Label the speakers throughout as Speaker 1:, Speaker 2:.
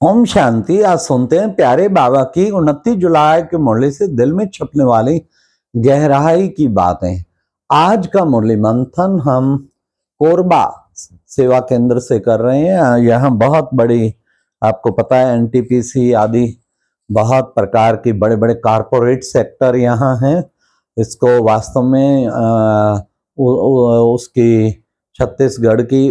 Speaker 1: ओम शांति। आज सुनते हैं प्यारे बाबा की 29 जुलाई के मुरली से दिल में छपने वाली गहराई की बातें। आज का मुरली मंथन हम कोरबा सेवा केंद्र से कर रहे हैं। यहाँ बहुत बड़ी, आपको पता है, एनटीपीसी आदि बहुत प्रकार की बड़े बड़े कारपोरेट सेक्टर यहाँ हैं। इसको वास्तव में उसकी छत्तीसगढ़ की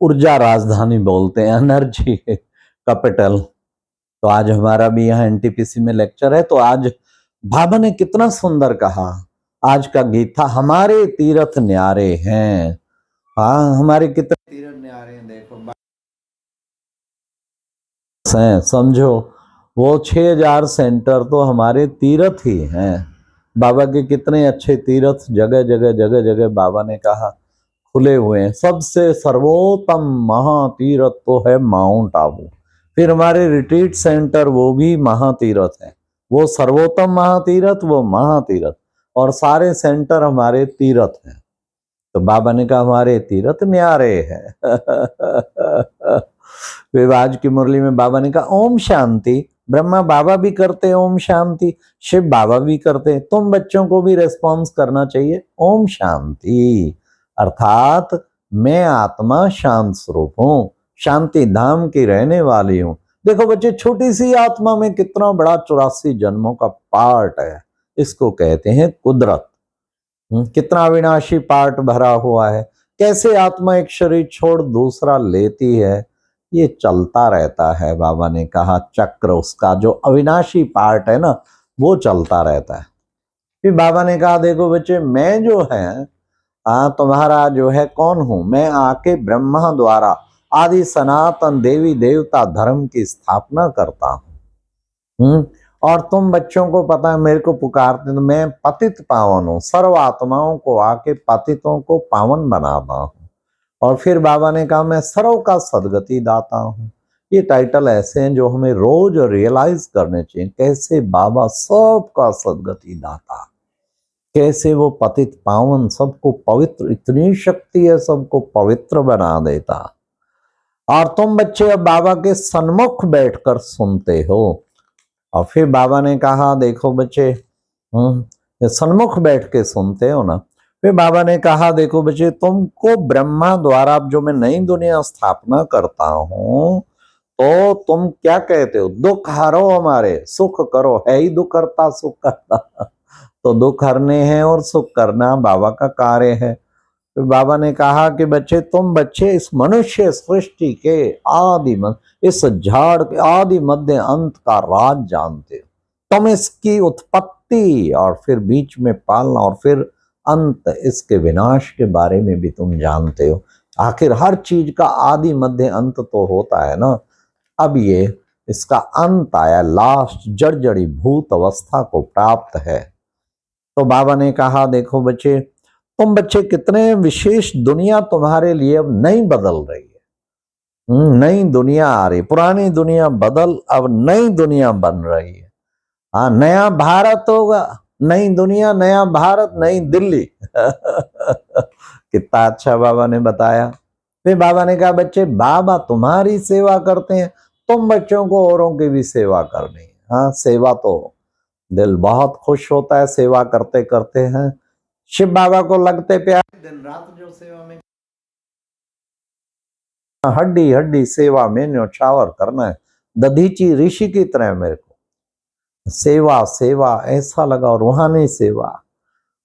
Speaker 1: ऊर्जा राजधानी बोलते हैं, एनर्जी कैपिटल। तो आज हमारा भी यहाँ एनटीपीसी में लेक्चर है। तो आज बाबा ने कितना सुंदर कहा। आज का गीत था, हमारे तीर्थ न्यारे हैं। हाँ, हमारे कितने तीर्थ न्यारे हैं, देखो समझो, वो 6000 सेंटर तो हमारे तीर्थ ही हैं। बाबा के कितने अच्छे तीर्थ जगह जगह जगह जगह बाबा ने कहा खुले हुए हैं। सबसे सर्वोत्तम महातीर्थ तो है माउंट आबू। फिर हमारे रिट्रीट सेंटर वो भी महातीर्थ है। वो सर्वोत्तम महातीर्थ, वो महातीर्थ, और सारे सेंटर हमारे तीर्थ हैं। तो बाबा ने कहा हमारे तीर्थ न्यारे हैं। फिर आज की मुरली में बाबा ने कहा ओम शांति। ब्रह्मा बाबा भी करते ओम शांति, शिव बाबा भी करते, तुम बच्चों को भी रेस्पॉन्स करना चाहिए ओम शांति। अर्थात मैं आत्मा शांत स्वरूप हूं, शांति धाम की रहने वाली हूं। देखो बच्चे, छोटी सी आत्मा में कितना बड़ा 84 जन्मों का पार्ट है। इसको कहते हैं कुदरत। कितना अविनाशी पार्ट भरा हुआ है। कैसे आत्मा एक शरीर छोड़ दूसरा लेती है, ये चलता रहता है। बाबा ने कहा चक्र, उसका जो अविनाशी पार्ट है ना, वो चलता रहता है। फिर बाबा ने कहा देखो बच्चे, मैं जो है तुम्हारा जो है कौन हूं? मैं आके ब्रह्मा द्वारा आदि सनातन देवी देवता धर्म की स्थापना करता हूं। और तुम बच्चों को पता है मेरे को पुकारते, तो मैं पतित पावन हूं। सर्व आत्माओं को आके पतितों को पावन बनाता हूं। और फिर बाबा ने कहा मैं सर्व का सदगति दाता हूं। ये टाइटल ऐसे हैं जो हमें रोज रियलाइज करने चाहिए। कैसे बाबा सबका सदगति दाता, कैसे वो पतित पावन, सबको पवित्र, इतनी शक्ति है सबको पवित्र बना देता। और तुम बच्चे अब बाबा के सन्मुख बैठकर सुनते हो। और फिर बाबा ने कहा देखो बच्चे, सन्मुख बैठ के सुनते हो ना। फिर बाबा ने कहा देखो बच्चे, तुमको ब्रह्मा द्वारा जो मैं नई दुनिया स्थापना करता हूं, तो तुम क्या कहते हो? दुख हरो हमारे, सुख करो। है ही दुख करता सुख करता। तो दुख हरने हैं और सुख करना बाबा का कार्य है। तो बाबा ने कहा कि बच्चे, तुम बच्चे इस मनुष्य सृष्टि के आदि इस झाड़ के आदि मध्य अंत का राज जानते हो। तुम इसकी उत्पत्ति और फिर बीच में पालना और फिर अंत, इसके विनाश के बारे में भी तुम जानते हो। आखिर हर चीज का आदि मध्य अंत तो होता है ना। अब ये इसका अंत आया, लास्ट जर्जरी भूत अवस्था को प्राप्त है। तो बाबा ने कहा देखो बच्चे, तुम बच्चे कितने विशेष दुनिया तुम्हारे लिए अब नई बदल रही है। नई दुनिया आ रही, पुरानी दुनिया बदल अब नई दुनिया बन रही है। हाँ, नया भारत होगा, नई दुनिया, नया भारत, नई दिल्ली। कितना अच्छा बाबा ने बताया। फिर बाबा ने कहा बच्चे, बाबा तुम्हारी सेवा करते हैं, तुम बच्चों को औरों की भी सेवा करनी है। हाँ, सेवा तो दिल बहुत खुश होता है सेवा करते करते हैं। शिव बाबा को लगते प्यारे, दिन रात जो सेवा में, हड्डी हड्डी सेवा में न्योछावर करना है। दधीची ऋषि की तरह मेरे को सेवा सेवा ऐसा लगा। रूहानी सेवा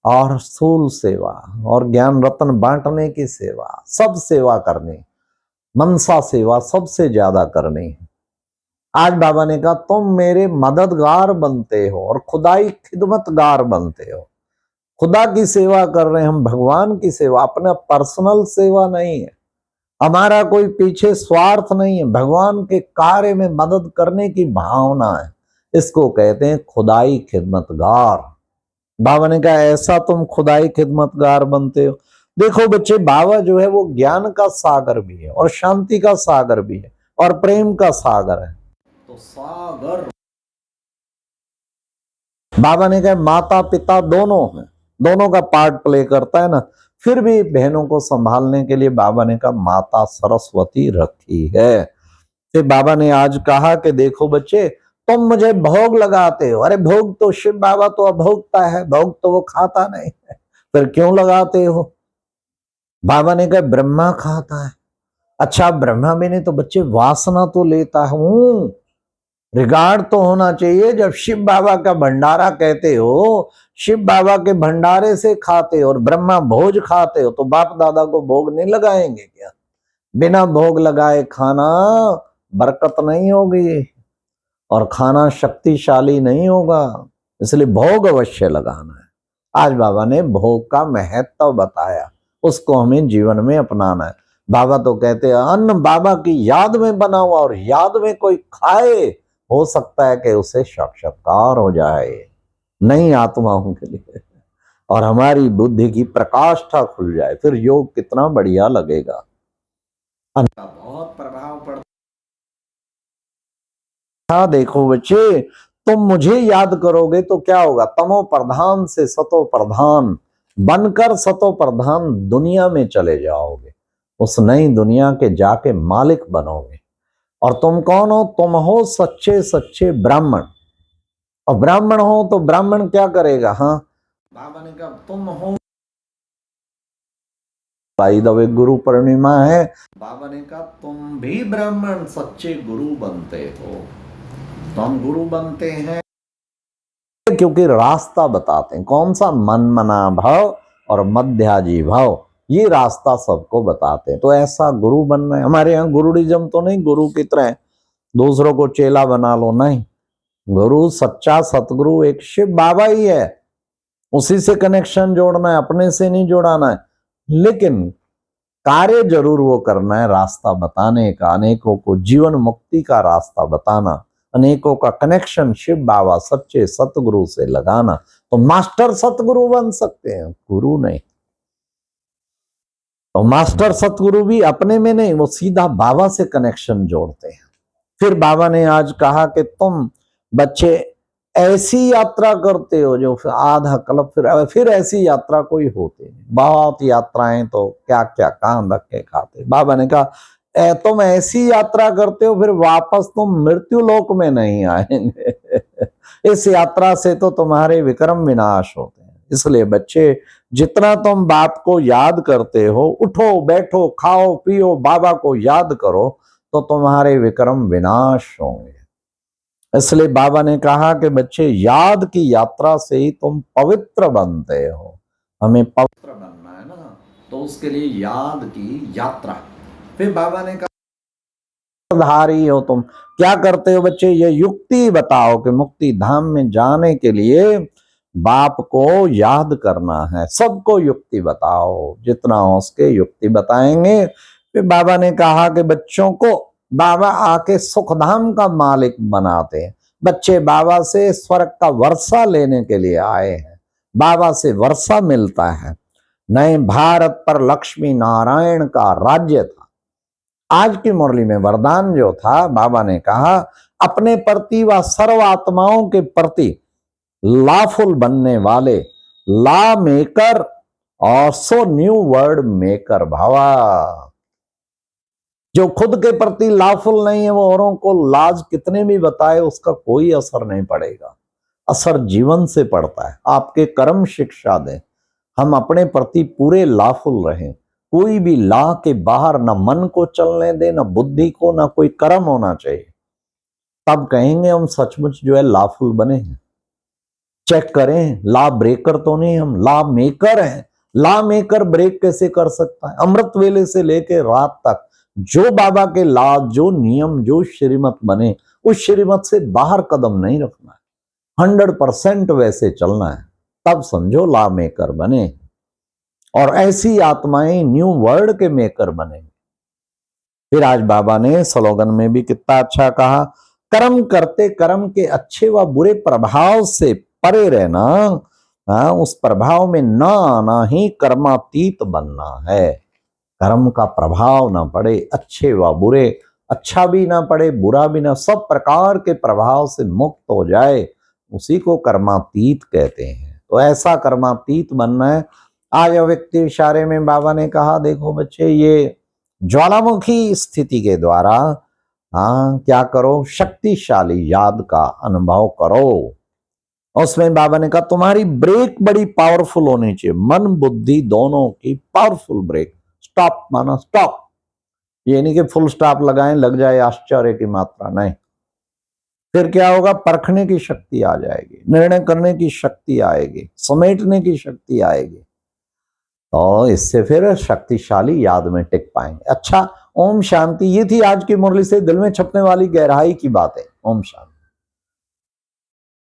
Speaker 1: और स्थूल सेवा और ज्ञान रत्न बांटने की सेवा, सब सेवा करनी, मनसा सेवा सबसे ज्यादा करनी है। आज बाबा ने कहा तुम मेरे मददगार बनते हो और खुदाई खिदमतगार बनते हो। खुदा की सेवा कर रहे हैं हम, भगवान की सेवा, अपना पर्सनल सेवा नहीं है। हमारा कोई पीछे स्वार्थ नहीं है, भगवान के कार्य में मदद करने की भावना है। इसको कहते हैं खुदाई खिदमतगार। बाबा ने कहा ऐसा तुम खुदाई खिदमतगार बनते हो। देखो बच्चे, बाबा जो है वो ज्ञान का सागर भी है और शांति का सागर भी है और प्रेम का सागर है। तो सागर बाबा ने कहा माता पिता दोनों हैं, दोनों का पार्ट प्ले करता है ना। फिर भी बहनों को संभालने के लिए बाबा ने कहा माता सरस्वती रखी है। फिर बाबा ने आज कहा कि देखो बच्चे, तुम मुझे भोग लगाते हो। अरे भोग तो शिव बाबा तो अभोगता है, भोग तो वो खाता नहीं है, फिर क्यों लगाते हो? बाबा ने कहा ब्रह्मा खाता है। अच्छा ब्रह्मा भी नहीं तो बच्चे वासना तो लेता हूं, रिगार्ड तो होना चाहिए। जब शिव बाबा का भंडारा कहते हो, शिव बाबा के भंडारे से खाते हो और ब्रह्मा भोज खाते हो, तो बाप दादा को भोग नहीं लगाएंगे क्या? बिना भोग लगाए खाना बरकत नहीं होगी और खाना शक्तिशाली नहीं होगा, इसलिए भोग अवश्य लगाना है। आज बाबा ने भोग का महत्व बताया, उसको हमें जीवन में अपनाना है। बाबा तो कहते हैं अन्न बाबा की याद में बना हुआ, और याद में कोई खाए, हो सकता है कि उसे साक्षात्कार हो जाए नई आत्माओं के लिए, और हमारी बुद्धि की प्रकाष्ठा खुल जाए, फिर योग कितना बढ़िया लगेगा। अन्न का बहुत प्रभाव पड़ता। हाँ देखो बच्चे, तुम मुझे याद करोगे तो क्या होगा? तमो प्रधान से सतो प्रधान बनकर सतो प्रधान दुनिया में चले जाओगे, उस नई दुनिया के जाके मालिक बनोगे। और तुम कौन हो? तुम हो सच्चे सच्चे ब्राह्मण। और ब्राह्मण हो तो ब्राह्मण क्या करेगा? हाँ, बाबा ने कहा तुम हो, भाई दवे गुरु पूर्णिमा है, बाबा ने कहा तुम भी ब्राह्मण सच्चे गुरु बनते हो। तो हम गुरु बनते हैं क्योंकि रास्ता बताते हैं, कौन सा? मन मना भाव और मध्याजी भाव, ये रास्ता सबको बताते हैं। तो ऐसा गुरु बनना है। हमारे यहाँ गुरुडिज्म तो नहीं, गुरु की तरह दूसरों को चेला बना लो, नहीं। गुरु सच्चा सतगुरु एक शिव बाबा ही है, उसी से कनेक्शन जोड़ना है, अपने से नहीं जोड़ाना है। लेकिन कार्य जरूर वो करना है, रास्ता बताने का, अनेकों को जीवन मुक्ति का रास्ता बताना, अनेकों का कनेक्शन शिव बाबा सच्चे सतगुरु से लगाना। तो मास्टर सतगुरु बन सकते हैं, गुरु नहीं। तो मास्टर सतगुरु भी अपने में नहीं, वो सीधा बाबा से कनेक्शन जोड़ते हैं। फिर बाबा ने आज कहा कि तुम बच्चे ऐसी यात्रा करते हो जो आधा कल्प, फिर ऐसी यात्रा कोई होती नहीं। बहुत यात्राएं तो क्या क्या कान रख के खाते। बाबा ने कहा तुम ऐसी यात्रा करते हो, फिर वापस तुम मृत्यु लोक में नहीं आएंगे। इस यात्रा से तो तुम्हारे विक्रम विनाश होते हैं। इसलिए बच्चे, जितना तुम बाप को याद करते हो, उठो बैठो खाओ पियो बाबा को याद करो, तो तुम्हारे विक्रम विनाश होंगे। इसलिए बाबा ने कहा कि बच्चे याद की यात्रा से ही तुम पवित्र बनते हो। हमें पवित्र बनना है ना, तो उसके लिए याद की यात्रा। फिर बाबा ने कहा धारी हो तुम, क्या करते हो बच्चे? ये युक्ति बताओ कि मुक्ति धाम में जाने के लिए बाप को याद करना है। सबको युक्ति बताओ, जितना हो सके युक्ति बताएंगे। फिर बाबा ने कहा कि बच्चों को बाबा आके सुखधाम का मालिक बनाते हैं। बच्चे बाबा से स्वर्ग का वर्षा लेने के लिए आए हैं, बाबा से वर्षा मिलता है। नए भारत पर लक्ष्मी नारायण का राज्य था। आज की मुरली में वरदान जो था, बाबा ने कहा अपने प्रति व सर्व आत्माओं के प्रति लाफुल बनने वाले, ला मेकर और सो न्यू वर्ड मेकर भावा। जो खुद के प्रति लाफुल नहीं है, वो औरों को लाज कितने भी बताए उसका कोई असर नहीं पड़ेगा। असर जीवन से पड़ता है। आपके कर्म शिक्षा दें, हम अपने प्रति पूरे लाफुल रहें। कोई भी ला के बाहर ना मन को चलने दे, ना बुद्धि को, ना कोई कर्म होना चाहिए। तब कहेंगे हम सचमुच जो है लाफुल बने हैं। चेक करें, ला ब्रेकर तो नहीं, हम ला मेकर हैं। ला मेकर ब्रेक कैसे कर सकता है? अमृत वेले से लेके रात तक जो बाबा के ला, जो नियम, जो श्रीमत बने, उस श्रीमत से बाहर कदम नहीं रखना है, 100% वैसे चलना है। तब समझो ला मेकर बने, और ऐसी आत्माएं न्यू वर्ल्ड के मेकर बने। फिर आज बाबा ने स्लोगन में भी कितना अच्छा कहा, कर्म करते कर्म के अच्छे व बुरे प्रभाव से परे रहना, उस प्रभाव में न आना ही कर्मातीत बनना है। कर्म का प्रभाव ना पड़े, अच्छे व बुरे, अच्छा भी ना पड़े बुरा भी ना, सब प्रकार के प्रभाव से मुक्त हो जाए, उसी को कर्मातीत कहते हैं। तो ऐसा कर्मातीत बनना है। आज व्यक्ति इशारे में बाबा ने कहा देखो बच्चे, ये ज्वालामुखी स्थिति के द्वारा हाँ, क्या करो, शक्तिशाली याद का अनुभव करो। उसमें बाबा ने कहा तुम्हारी ब्रेक बड़ी पावरफुल होनी चाहिए, मन बुद्धि दोनों की पावरफुल ब्रेक। स्टॉप माना स्टॉप, ये नहीं कि फुल स्टॉप लगाएं लग जाए आश्चर्य की मात्रा, नहीं। फिर क्या होगा, परखने की शक्ति आ जाएगी, निर्णय करने की शक्ति आएगी, समेटने की शक्ति आएगी, तो इससे फिर शक्तिशाली याद में टिक पाएंगे। अच्छा, ओम शांति। ये थी आज की मुरली से दिल में छपने वाली गहराई की बातें। ओम शांति।